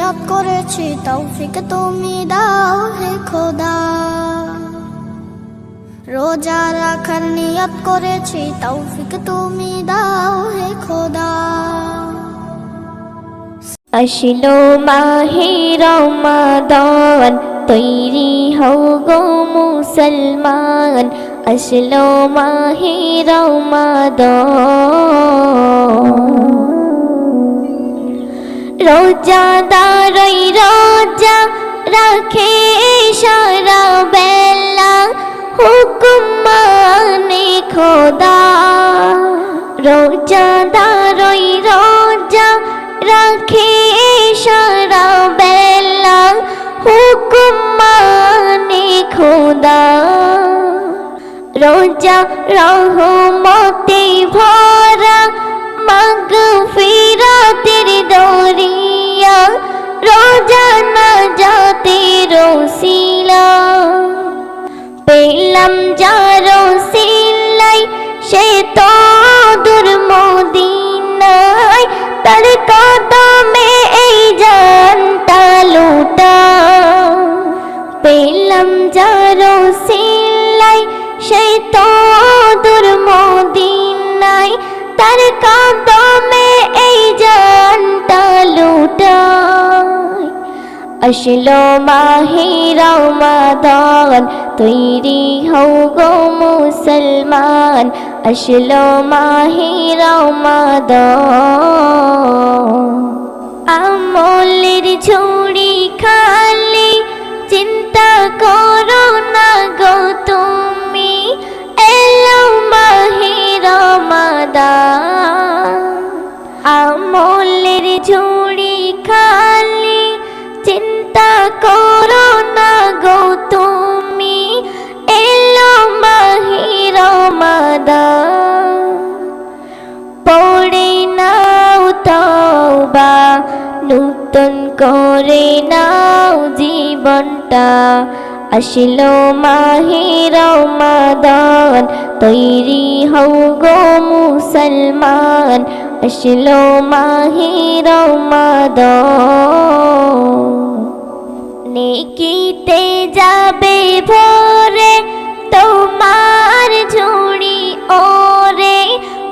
নিয়ত করেছি তৌফিক তুমি দাও হে খোদা। রোজা রাখার নিয়ত করেছি তৌফিক তুমি দাও হে খোদা। আসলো মাহে রমাদান তৈরি হও গো মুসলমান, আসলো মাহে রমাদান। রোজাদারই রোজা রাখে সারা বেলা, হুকুম মানে খোদা। রোজাদারই রোজা রাখে সারা বেলা, হুকুম মানে খোদা। রোজা রহমতে ভরা মাগফিরাতের দরিয়া, রোজা নাজাতের ওসিলা। পেলাম যার ওসিলাই সে তো দূর মদিনায়, তার কদমে এই জানটা লুটা। পেলাম যার ওসিলাই সে তো দূর মদিনায়, তার কদমে এই জানটা লুটায়। আসলো মাহে রমাদান তৈরি হও গো মুসলমান, আসলো মাহে রমাদান। আমলের ঝুড়ি খালি চিন্তা করো না গো তুমি, এলো মাহে রমাদান। আমলের ঝুড়ি খালি চিন্তা করো না গো তুমি, এলো মাহে রমাদান। পড়ে নাও তওবা, নূতন করে নাও জীবনটা, আসলো মাহে রমাদান তৈরি হও গো মুসলমান, আসলো মাহে রমাদান। নেকিতে যাবে ভরে তোমার ঝুড়ি ওরে,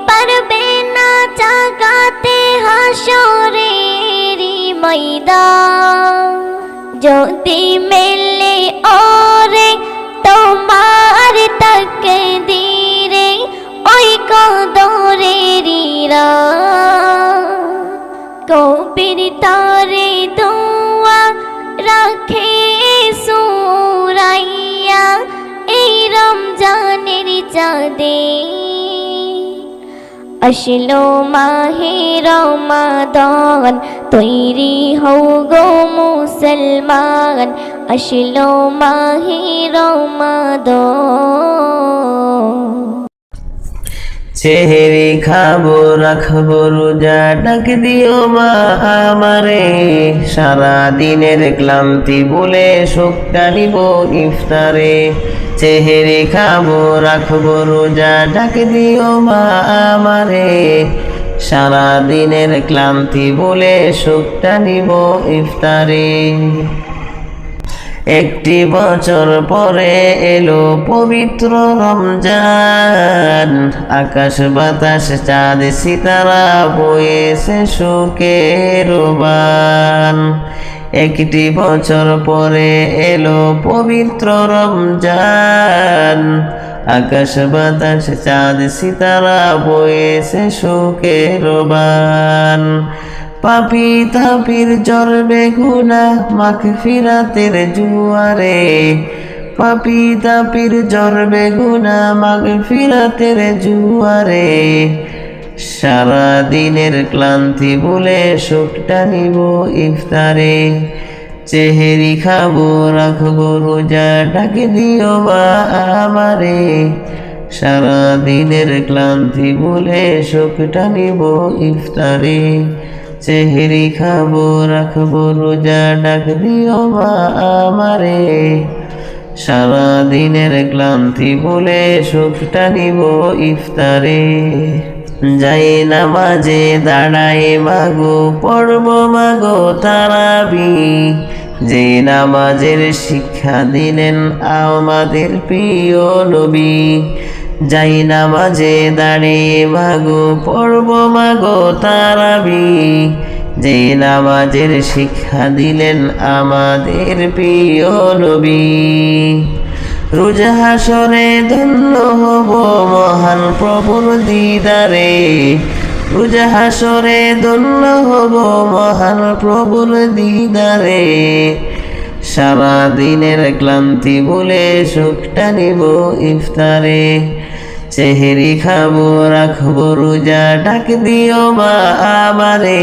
পারবে না জাগাতে হাসরেরই ময়দান। যদি মেলে ওরে তোমার তাকদীরে, ওই কদরেরই রাত। কবির তারে দোয়া রাখে সুরাইয়া, এই রমজানের চাঁদে। আসলো মাহে রমাদান তৈরি হও গো মুসলমান, আসলো মাহে রমাদান। সেহরি খাবো রাখবো রোজা, ডাক দিও মা আমারে, সারা দিনের ক্লান্তি বলে শোকটা নিব ইফতারে। সেহরি খাবো রাখবো রোজা, ডাক দিও মা আমারে, সারা দিনের ক্লান্তি বলে শোকটা নিব ইফতারে। একটি বছর পরে এলো পবিত্র রমজান, আকাশ বাতাস চাঁদ সিতারা বয়েছে সুখের বান। একটি বছর পরে এলো পবিত্র রমজান, আকাশ বাতাস চাঁদ সিতারা বয়েছে সুখের বান। পাপী তাপির জড়বে গুনাহ মাগফিরাতের জুয়ারে, পাপী তাপির জড়বে গুনাহ মাগফিরাতের জুয়ারে। সারা দিনের ক্লান্তি ভুলে সুখটা নিব ইফতারে। সেহরি খাবো রাখবো রোজা, ডাক দিও মা আমারে, সারা দিনের ক্লান্তি ভুলে সুখটা নিব ইফতারে। সেহরি খাবো রাখবো রোজা, ডাক দিও মা আমারে, সারা দিনের ক্লান্তি ভুলে সুখটা নিব ইফতারে। যাই নামাজে দাঁড়াই মাগো পড়ব মাগো তারাবি যে নামাজের শিক্ষা দিলেন আমাদের প্রিয় নবী যাই নামাজে দাঁড়িয়ে মাগো পড়ব মাগো তারাবি যে নামাজের শিক্ষা দিলেন আমাদের প্রিয় নবী রোজ হাসরে ধন্য হব মহান প্রভুর দিদারে রোজ হাসরে ধন্য হব মহান প্রভুর দিদারে সারা দিনের ক্লান্তি বলে সুখটা নিব ইফতারে সেহরি খাবো রাখবো রোজা ডাক দিও মা আমারে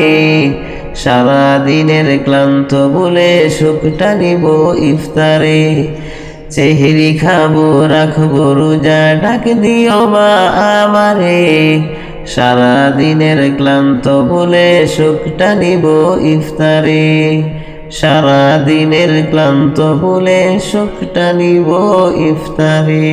সারা দিনের ক্লান্ত বলে সুখটা নিব ইফতারে সেহরি খাবো রাখবো রোজা ডাক দিও মা আমারে সারা দিনের ক্লান্ত বলে সুখটা নিব ইফতারে সারা দিনের ক্লান্ত বলে সুখটা নিব ইফতারে।